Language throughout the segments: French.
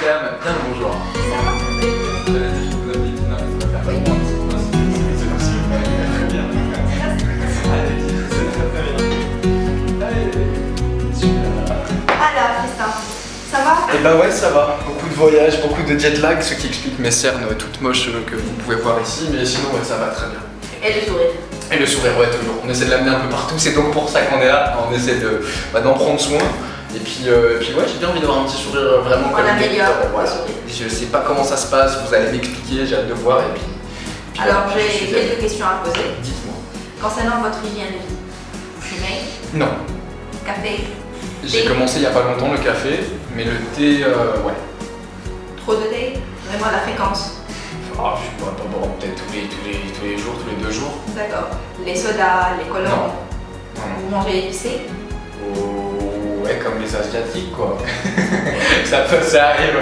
Cam, bien le bonjour. Ça va? J'allais dire que vous avez dit non, mais ça va faire très bien. C'est merci. Très bien. Allez, c'est très bien. Allez, super. Alors, Tristan, ça va? Eh ben ouais, ça va. Beaucoup de voyages, beaucoup de jet lag, ce qui explique mes cernes toutes moches que vous pouvez voir ici, mais sinon ouais, ça va très bien. Et le sourire? Et le sourire, ouais, toujours. On essaie de l'amener un peu partout, c'est donc pour ça qu'on est là. On essaie d'en prendre soin. Et puis ouais, j'ai bien envie d'avoir un petit sourire vraiment On améliore le voilà. sourire. Je sais pas comment ça se passe, vous allez m'expliquer, j'ai hâte de voir. Et puis Alors, voilà, je j'ai suis quelques questions à poser. Dites-moi. Concernant votre hygiène de vie, vous fumez? Non. Café? J'ai Thé? commencé il y a pas longtemps le café, mais le thé, ouais. Trop de thé? Vraiment la fréquence? Ah, je suis pas bon, peut-être tous les jours, tous les 2 jours. D'accord. Les sodas, les colorants? Non. Vous mangez épicé? Oh, ouais, comme les Asiatiques, quoi. ça arrive.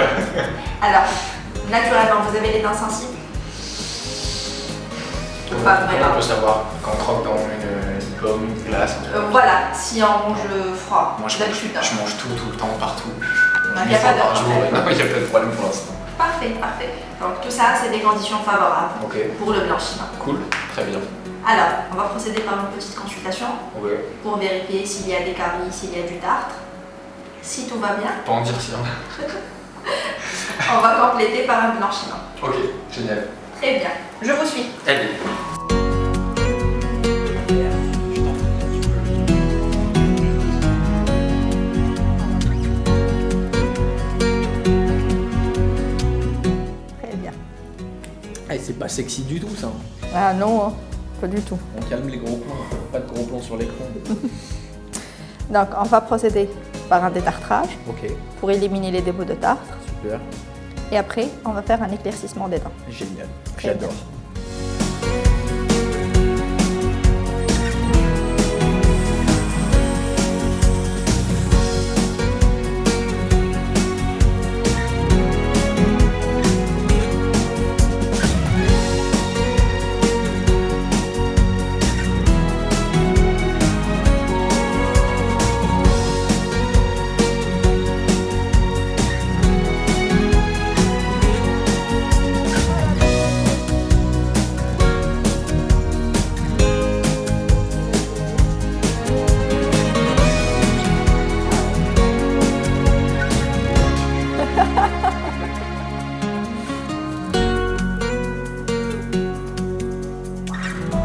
Alors, naturellement, vous avez les dents sensibles? Ou pas Comment vraiment? on peut savoir quand on croque dans une pomme, une glace? Voilà, si on mange froid, Moi, je d'habitude. mange tout le temps, partout. Il n'y a pas de par jour. problème. Non, il n'y a pas de problème pour l'instant. Parfait, parfait. Donc tout ça, c'est des conditions favorables Ok, pour le blanchiment. cool, très bien. Alors, on va procéder par une petite consultation Ok. pour vérifier s'il y a des caries, s'il y a du tartre. Si tout va bien, Pas en dire si on on va compléter par un blanchiment. Ok, génial. Très bien, je vous suis. Allez. Très bien. Eh, c'est pas sexy du tout ça. Ah non, pas du tout. On calme les gros plans, pas de gros plans sur l'écran. Donc, on va procéder par un détartrage Ok, pour éliminer les dépôts de tartre. super, Et après, on va faire un éclaircissement des dents. génial, Très j'adore.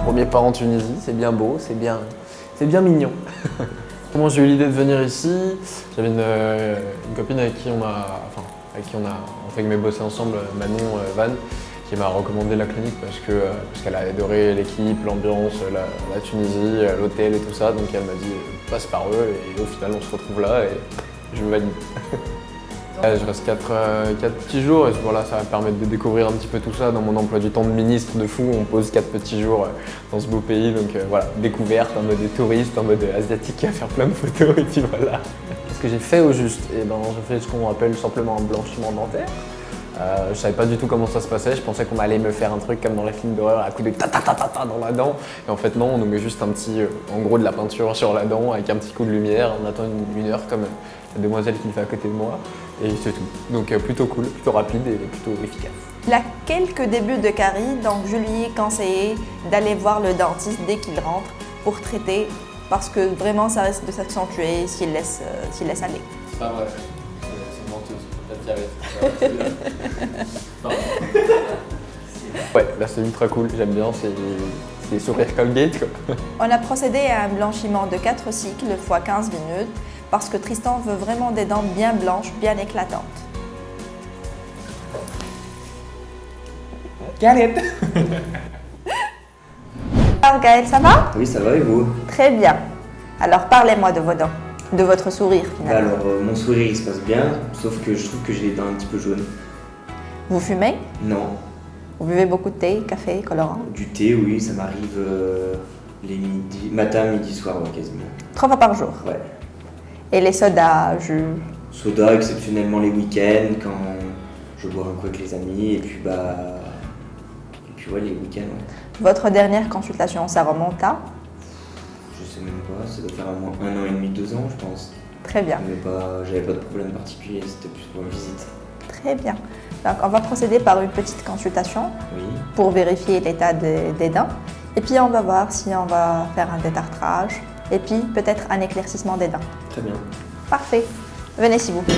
Premier pas en Tunisie, c'est bien beau, c'est bien mignon. Comment j'ai eu l'idée de venir ici? J'avais une copine avec qui on a aimé bosser ensemble, Manon Van, qui m'a recommandé la clinique parce qu'elle a adoré l'équipe, l'ambiance, la Tunisie, l'hôtel et tout ça. Donc elle m'a dit passe par eux et au final on se retrouve là et je valide. Je reste 4 petits jours et voilà, ça va me permettre de découvrir un petit peu tout ça dans mon emploi du temps de ministre de fou. On pose 4 petits jours dans ce beau pays, donc voilà, découverte en mode touriste, en mode asiatique à faire plein de photos et puis voilà. Qu'est-ce que j'ai fait au juste? Eh ben, j'ai fait ce qu'on appelle simplement un blanchiment dentaire. Je savais pas du tout comment ça se passait, je pensais qu'on allait me faire un truc comme dans les films d'horreur à coup de ta ta ta ta ta dans la dent. Et en fait non, on nous met juste un petit, en gros de la peinture sur la dent avec un petit coup de lumière, on attend une heure comme la demoiselle qui le fait à côté de moi et c'est tout. Donc plutôt cool, plutôt rapide et plutôt efficace. Il a quelques débuts de caries, donc je lui ai conseillé d'aller voir le dentiste dès qu'il rentre pour traiter parce que vraiment ça risque de s'accentuer s'il laisse aller. C'est pas vrai, c'est menteuse, la diarrhée. Ouais, là c'est ultra cool, j'aime bien, c'est sourire Colgate quoi. On a procédé à un blanchiment de 4 cycles fois 15 minutes parce que Tristan veut vraiment des dents bien blanches, bien éclatantes. Galette. Alors Gaël, ça va? Oui, ça va et vous? Très bien. Alors parlez-moi de vos dents, de votre sourire finalement. Alors, mon sourire il se passe bien, sauf que je trouve que j'ai les dents un petit peu jaunes. Vous fumez? Non. Vous buvez beaucoup de thé, café, colorant? Du thé, oui, ça m'arrive les matin, midi, soir, ouais, quasiment. 3 fois par jour. Ouais. Et les sodas, jus? Soda, exceptionnellement les week-ends, quand je bois un coup avec les amis, et puis ouais, les week-ends, ouais. Votre dernière consultation, ça remonte à? Je sais même pas, ça doit faire au moins 1 an et demi, 2 ans, je pense. Très bien. Mais j'avais pas de problème particulier, c'était plus pour une visite. Très bien. Donc, on va procéder par une petite consultation Oui. pour vérifier l'état des dents. Et puis, on va voir si on va faire un détartrage et puis peut-être un éclaircissement des dents. Très bien. Parfait. Venez s'il vous plaît.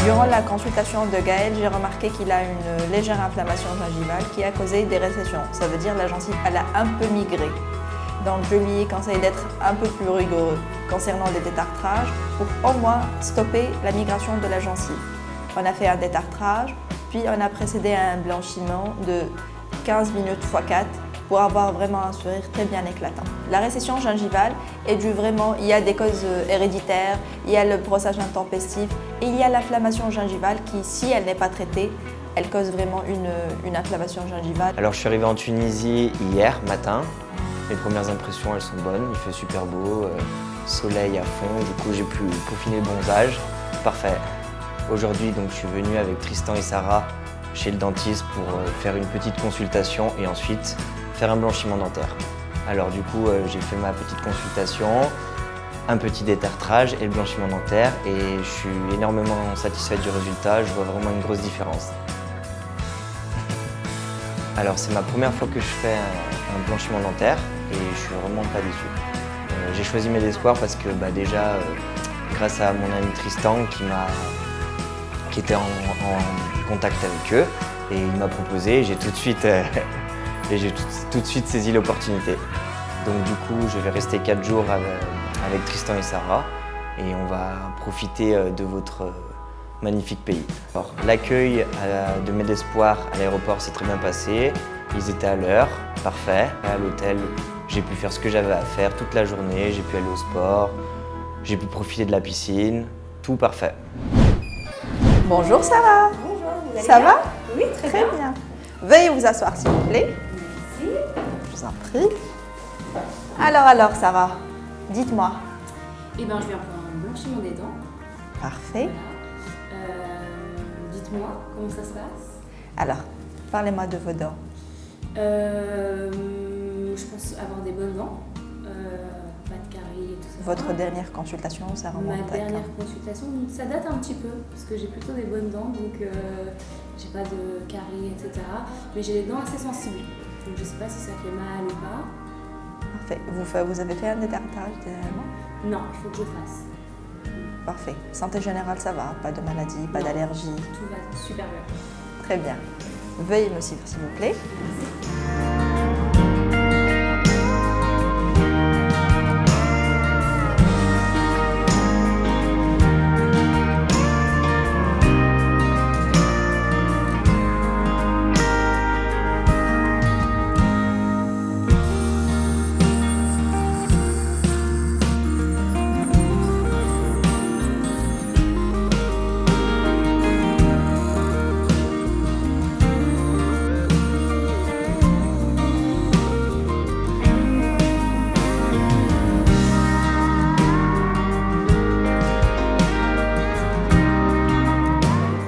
Durant la consultation de Gaël, j'ai remarqué qu'il a une légère inflammation gingivale qui a causé des récessions. Ça veut dire que la gencive elle a un peu migré. Donc je lui ai conseillé d'être un peu plus rigoureux concernant les détartrages pour au moins stopper la migration de la gencive. On a fait un détartrage, puis on a précédé à un blanchiment de 15 minutes x 4 pour avoir vraiment un sourire très bien éclatant. La récession gingivale est due vraiment, il y a des causes héréditaires, il y a le brossage intempestif et il y a l'inflammation gingivale qui, si elle n'est pas traitée, elle cause vraiment une inflammation gingivale. Alors je suis arrivé en Tunisie hier matin. Mes premières impressions elles sont bonnes, il fait super beau, soleil à fond, du coup j'ai pu peaufiner le bronzage. Parfait. Aujourd'hui donc je suis venu avec Tristan et Sarah chez le dentiste pour faire une petite consultation et ensuite faire un blanchiment dentaire. Alors du coup j'ai fait ma petite consultation, un petit détartrage et le blanchiment dentaire et je suis énormément satisfait du résultat, je vois vraiment une grosse différence. Alors c'est ma première fois que je fais un blanchiment dentaire et je suis vraiment pas déçu. J'ai choisi mes espoirs parce que déjà grâce à mon ami Tristan qui était en contact avec eux et il m'a proposé et j'ai tout de suite saisi l'opportunité. Donc du coup je vais rester 4 jours avec Tristan et Sarah et on va profiter de votre magnifique pays. L'accueil de mes espoirs à l'aéroport s'est très bien passé. Ils étaient à l'heure, parfait. À l'hôtel, j'ai pu faire ce que j'avais à faire toute la journée. J'ai pu aller au sport, j'ai pu profiter de la piscine, tout parfait. Bonjour Sarah. Bonjour, vous allez Ça bien? va? Oui, très bien. Veuillez vous asseoir s'il vous plaît. Merci. Je vous en prie. Alors Sarah, dites-moi. Eh bien, je viens pour un blanchiment des dents. Parfait. Voilà. Dites-moi comment ça se passe. Alors, parlez-moi de vos dents. Je pense avoir des bonnes dents. Pas de caries et tout ça. Votre dernière consultation, ça Ma remonte à dernière quand? consultation, ça date un petit peu, parce que j'ai plutôt des bonnes dents, donc j'ai pas de caries, etc. Mais j'ai les dents assez sensibles, donc je sais pas si ça fait mal ou pas. Parfait. Vous avez fait un détartrage dernièrement? Non, il faut que je fasse. Parfait. Santé générale, ça va? Pas de maladie, pas Non. d'allergie? Tout va super bien. Très bien. Veuillez me suivre s'il vous plaît.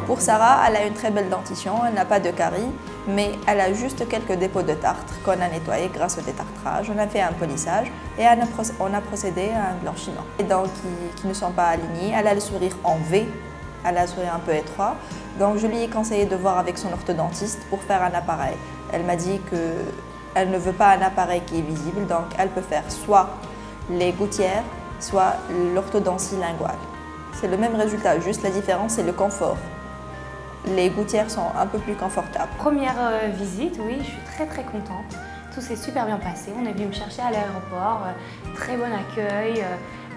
Pour Sarah, elle a une très belle dentition, elle n'a pas de caries, mais elle a juste quelques dépôts de tartre qu'on a nettoyés grâce au détartrage. On a fait un polissage et on a procédé à un blanchiment. Les dents qui ne sont pas alignées, elle a le sourire en V, elle a le sourire un peu étroit. Donc je lui ai conseillé de voir avec son orthodontiste pour faire un appareil. Elle m'a dit qu'elle ne veut pas un appareil qui est visible, donc elle peut faire soit les gouttières, soit l'orthodontie linguale. C'est le même résultat, juste la différence c'est le confort. Les gouttières sont un peu plus confortables. Première visite, oui, je suis très contente. Tout s'est super bien passé. On est venu me chercher à l'aéroport, très bon accueil.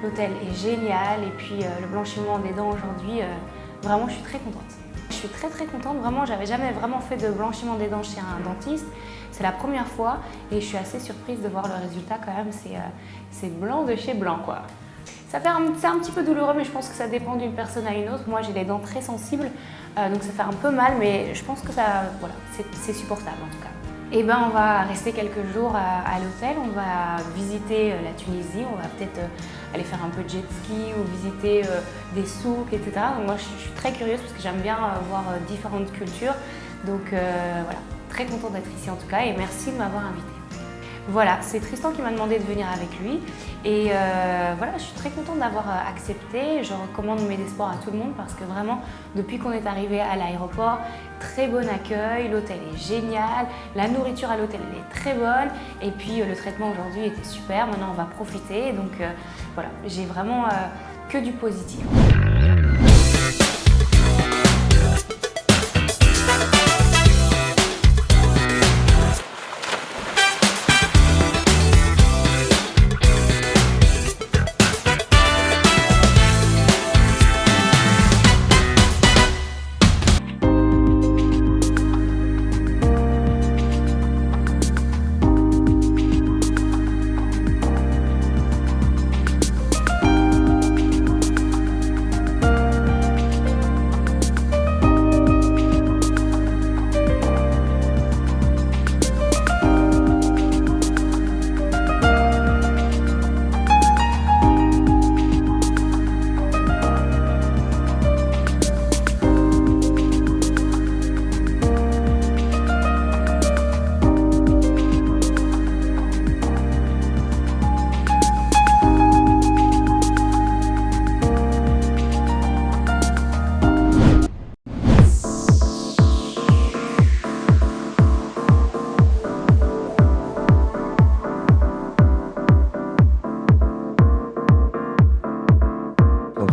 L'hôtel est génial et puis le blanchiment des dents aujourd'hui, vraiment je suis très contente. Je suis très contente, vraiment, j'avais jamais vraiment fait de blanchiment des dents chez un dentiste. C'est la première fois et je suis assez surprise de voir le résultat quand même, c'est blanc de chez blanc quoi. C'est un petit peu douloureux mais je pense que ça dépend d'une personne à une autre. Moi j'ai les dents très sensibles donc ça fait un peu mal mais je pense que voilà, c'est supportable en tout cas. Et ben on va rester quelques jours à l'hôtel, on va visiter la Tunisie, on va peut-être aller faire un peu de jet ski ou visiter des souks, etc. Donc moi je suis très curieuse parce que j'aime bien voir différentes cultures. Donc voilà, très contente d'être ici en tout cas et merci de m'avoir invitée. Voilà, c'est Tristan qui m'a demandé de venir avec lui et voilà, je suis très contente d'avoir accepté. Je recommande Medesport à tout le monde parce que vraiment, depuis qu'on est arrivé à l'aéroport, très bon accueil, l'hôtel est génial, la nourriture à l'hôtel est très bonne et puis le traitement aujourd'hui était super. Maintenant, on va profiter donc voilà, j'ai vraiment que du positif.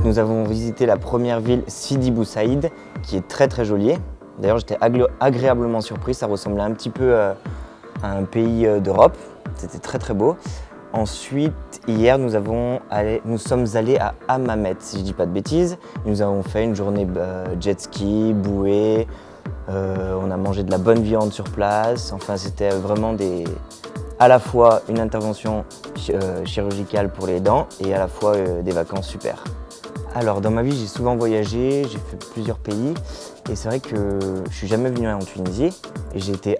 Nous avons visité la première ville, Sidi Bou Saïd, qui est très jolie. D'ailleurs, j'étais agréablement surpris, ça ressemblait un petit peu à un pays d'Europe. C'était très beau. Ensuite, hier, nous sommes allés à Hammamet, si je ne dis pas de bêtises. Nous avons fait une journée jet ski, bouée. On a mangé de la bonne viande sur place. Enfin, c'était vraiment à la fois une intervention chirurgicale pour les dents et à la fois des vacances super. Alors, dans ma vie, j'ai souvent voyagé, j'ai fait plusieurs pays et c'est vrai que je ne suis jamais venu en Tunisie et j'ai été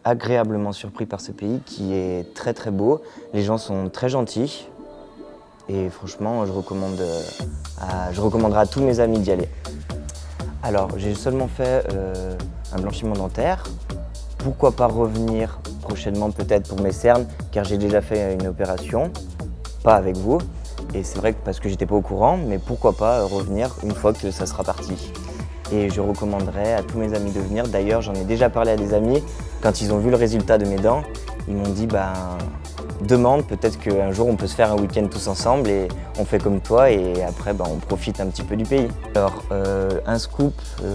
agréablement surpris par ce pays qui est très beau. Les gens sont très gentils et franchement, je recommanderais à tous mes amis d'y aller. Alors, j'ai seulement fait un blanchiment dentaire. Pourquoi pas revenir prochainement peut-être pour mes cernes car j'ai déjà fait une opération, pas avec vous. Et c'est vrai que parce que j'étais pas au courant, mais pourquoi pas revenir une fois que ça sera parti. Et je recommanderais à tous mes amis de venir. D'ailleurs, j'en ai déjà parlé à des amis. Quand ils ont vu le résultat de mes dents, ils m'ont dit demande, peut-être qu'un jour on peut se faire un week-end tous ensemble et on fait comme toi et après on profite un petit peu du pays. Alors un scoop,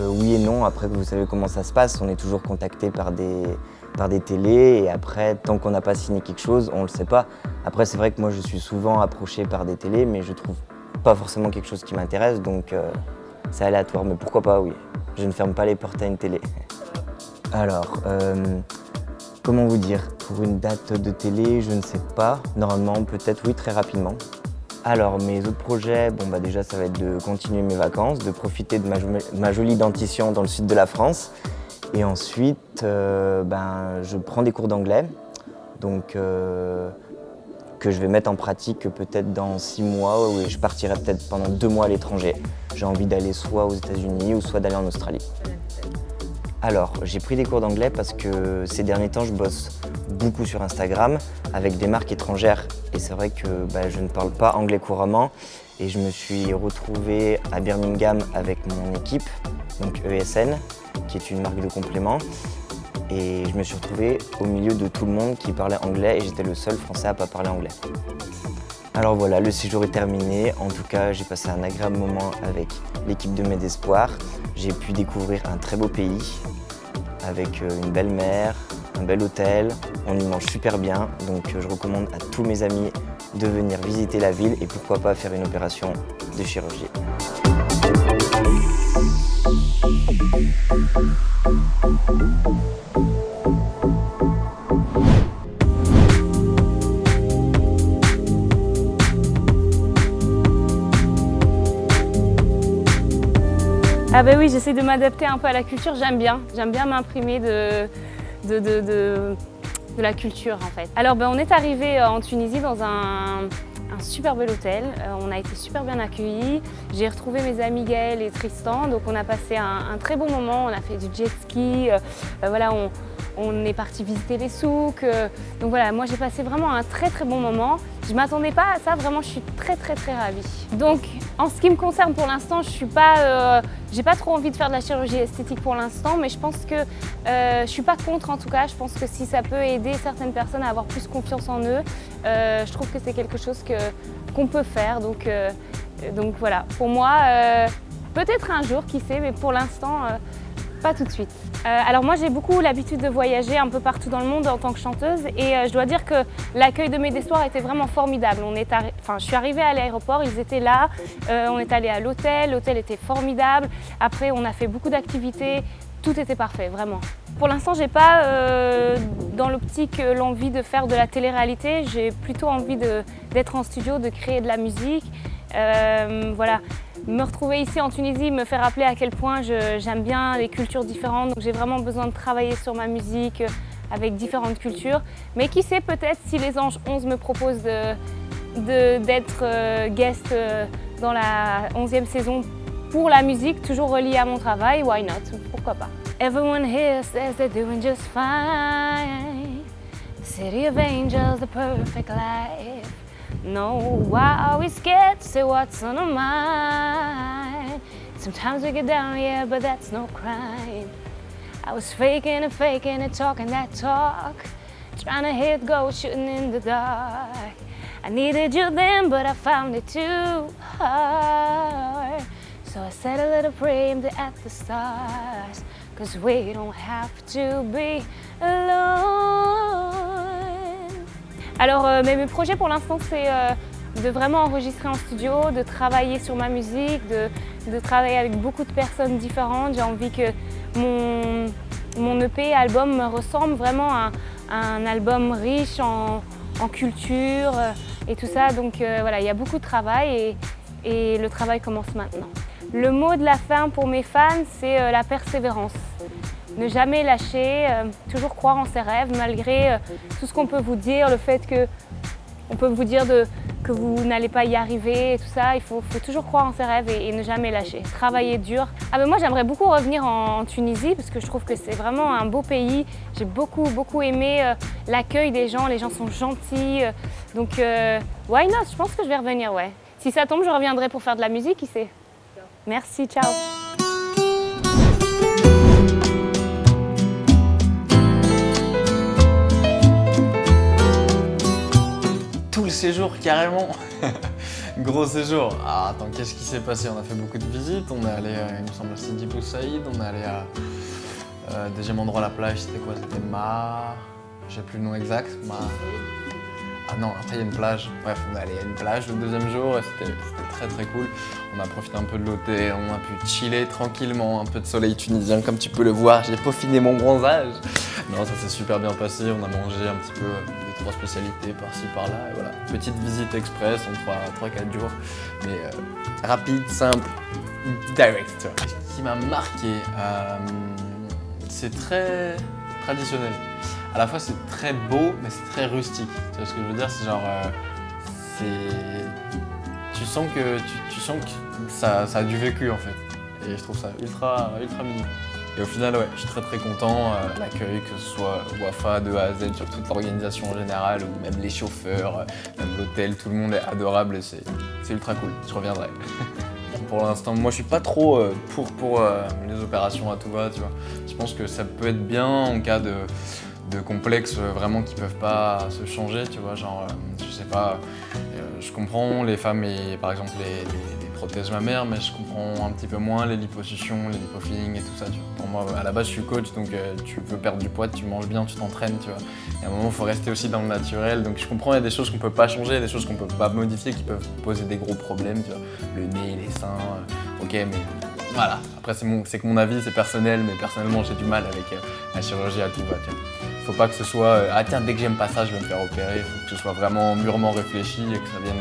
oui et non, après vous savez comment ça se passe, on est toujours contacté par des télés et après tant qu'on n'a pas signé quelque chose, on le sait pas. Après c'est vrai que moi je suis souvent approché par des télés mais je trouve pas forcément quelque chose qui m'intéresse donc c'est aléatoire mais pourquoi pas oui. Je ne ferme pas les portes à une télé. Alors comment vous dire, pour une date de télé, je ne sais pas. Normalement, peut-être oui, très rapidement. Alors, mes autres projets, déjà, ça va être de continuer mes vacances, de profiter de ma jolie dentition dans le sud de la France. Et ensuite, je prends des cours d'anglais, donc que je vais mettre en pratique peut-être dans 6 mois, où je partirai peut-être pendant 2 mois à l'étranger. J'ai envie d'aller soit aux États-Unis ou soit d'aller en Australie. Alors, j'ai pris des cours d'anglais parce que ces derniers temps, je bosse beaucoup sur Instagram avec des marques étrangères. Et c'est vrai que je ne parle pas anglais couramment. Et je me suis retrouvé à Birmingham avec mon équipe, donc ESN, qui est une marque de compléments. Et je me suis retrouvé au milieu de tout le monde qui parlait anglais et j'étais le seul français à ne pas parler anglais. Alors voilà, le séjour est terminé. En tout cas, j'ai passé un agréable moment avec l'équipe de Medesport. J'ai pu découvrir un très beau pays avec une belle mer, un bel hôtel, on y mange super bien, donc je recommande à tous mes amis de venir visiter la ville et pourquoi pas faire une opération de chirurgie. Ah bah oui, j'essaie de m'adapter un peu à la culture, j'aime bien m'imprimer de la culture en fait. Alors on est arrivé en Tunisie dans un super bel hôtel, on a été super bien accueillis, j'ai retrouvé mes amis Gaël et Tristan, donc on a passé un très bon moment, on a fait du jet ski, voilà, on est parti visiter les souks, donc voilà, moi j'ai passé vraiment un très bon moment. Je ne m'attendais pas à ça, vraiment je suis très ravie. Donc en ce qui me concerne pour l'instant, j'ai pas trop envie de faire de la chirurgie esthétique pour l'instant, mais je pense que je suis pas contre en tout cas. Je pense que si ça peut aider certaines personnes à avoir plus confiance en eux, je trouve que c'est quelque chose qu'on peut faire. Donc voilà, pour moi, peut-être un jour, qui sait, mais pour l'instant, pas tout de suite. Alors moi j'ai beaucoup l'habitude de voyager un peu partout dans le monde en tant que chanteuse et je dois dire que l'accueil de mes Destoirs était vraiment formidable. Je suis arrivée à l'aéroport, ils étaient là, on est allé à l'hôtel était formidable. Après on a fait beaucoup d'activités, tout était parfait, vraiment. Pour l'instant j'ai pas dans l'optique l'envie de faire de la télé-réalité, j'ai plutôt envie d'être en studio, de créer de la musique. Voilà. Me retrouver ici en Tunisie me fait rappeler à quel point j'aime bien les cultures différentes. Donc j'ai vraiment besoin de travailler sur ma musique avec différentes cultures. Mais qui sait, peut-être si les Anges 11 me proposent d'être guest dans la 11e saison pour la musique, toujours reliée à mon travail, why not? Pourquoi pas? Everyone here says they're doing just fine. The city of angels, the perfect life. No, why are we scared to say what's on our mind? Sometimes we get down, yeah, but that's no crime. I was faking and talking that talk, trying to hit gold, shooting in the dark. I needed you then, but I found it too hard. So I said a little prayer at the stars, 'cause we don't have to be alone. Alors mes projets pour l'instant c'est de vraiment enregistrer en studio, de travailler sur ma musique, de travailler avec beaucoup de personnes différentes. J'ai envie que mon EP album me ressemble vraiment à un album riche en culture et tout ça. Donc voilà, il y a beaucoup de travail et le travail commence maintenant. Le mot de la fin pour mes fans, c'est la persévérance. Ne jamais lâcher, toujours croire en ses rêves malgré tout ce qu'on peut vous dire, le fait qu'on peut vous dire que vous n'allez pas y arriver et tout ça. Il faut toujours croire en ses rêves et ne jamais lâcher, travailler dur. Moi j'aimerais beaucoup revenir en Tunisie parce que je trouve que c'est vraiment un beau pays. J'ai beaucoup aimé l'accueil des gens, les gens sont gentils. Donc why not? Je pense que je vais revenir, ouais. Si ça tombe, je reviendrai pour faire de la musique, qui sait. Merci, ciao. Tout le séjour, carrément. Gros séjour. Ah, attends, qu'est-ce qui s'est passé? On a fait beaucoup de visites. On est allé, il me semble, à Sidi Bou Saïd. On est allé à deuxième endroit à la plage. C'était quoi? C'était j'ai plus le nom exact. Ah non, après il y a une plage. Bref, on est allé à une plage le deuxième jour et c'était très cool. On a profité un peu de l'hôtel, on a pu chiller tranquillement, un peu de soleil tunisien comme tu peux le voir. J'ai peaufiné mon bronzage. Non, ça s'est super bien passé. On a mangé un petit peu 2-3 spécialités par-ci par-là. Et voilà, petite visite express en 3-4 jours. Mais rapide, simple, direct. Tu vois. Ce qui m'a marqué, c'est très traditionnel. À la fois c'est très beau, mais c'est très rustique. Tu vois ce que je veux dire? C'est genre, tu sens que ça a du vécu en fait. Et je trouve ça ultra mignon. Et au final, ouais, je suis très content. L'accueil, que ce soit Wafa de A à Z, sur toute l'organisation en général, ou même les chauffeurs, même l'hôtel, tout le monde est adorable et c'est ultra cool. Je reviendrai. Pour l'instant, moi je suis pas trop pour les opérations à tout va, tu vois. Je pense que ça peut être bien en cas de complexes vraiment qui peuvent pas se changer, tu vois, genre, je sais pas, je comprends les femmes et par exemple les prothèses mammaires, mais je comprends un petit peu moins les liposuctions, les lipofillings et tout ça. Tu vois. Pour moi, à la base, je suis coach, donc tu veux perdre du poids, tu manges bien, tu t'entraînes, tu vois. Et à un moment, il faut rester aussi dans le naturel. Donc je comprends, il y a des choses qu'on peut pas changer, des choses qu'on peut pas modifier, qui peuvent poser des gros problèmes, tu vois. Le nez, les seins, ok, mais voilà. Après, c'est que mon avis, c'est personnel, mais personnellement, j'ai du mal avec la chirurgie à tout va, tu vois. Faut pas que ce soit ah tiens, dès que j'aime pas ça, je vais me faire opérer. Il faut que ce soit vraiment mûrement réfléchi et que ça vienne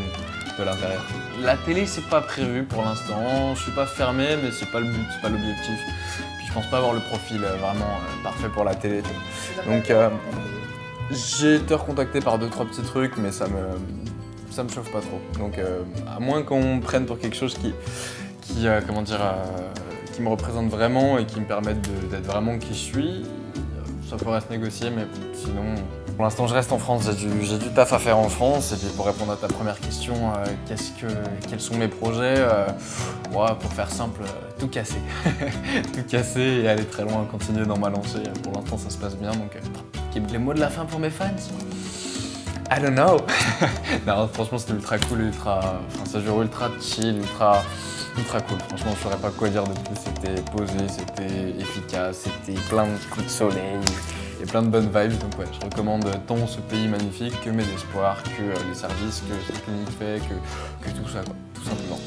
de l'intérieur. La télé, c'est pas prévu pour l'instant. Je suis pas fermé, mais c'est pas le but, c'est pas l'objectif. Puis je pense pas avoir le profil vraiment parfait pour la télé. Donc j'ai été recontacté par 2-3 petits trucs, mais ça me chauffe pas trop. Donc à moins qu'on me prenne pour quelque chose qui me représente vraiment et qui me permette d'être vraiment qui je suis, ça pourrait se négocier, mais sinon, pour l'instant, je reste en France. J'ai du taf à faire en France. Et puis, pour répondre à ta première question, quels sont mes projets pour faire simple, tout casser. Tout casser et aller très loin, continuer dans ma lancée. Pour l'instant, ça se passe bien. Donc, les mots de la fin pour mes fans. I don't know. Non, franchement, c'était ultra cool, ça jure ultra chill, ultra cool. Franchement, je saurais pas quoi dire de plus. C'était posé, c'était efficace, c'était plein de coups de soleil et plein de bonnes vibes. Donc ouais, je recommande tant ce pays magnifique que mes espoirs, que les services que cette clinique fait, que tout ça, quoi, tout simplement.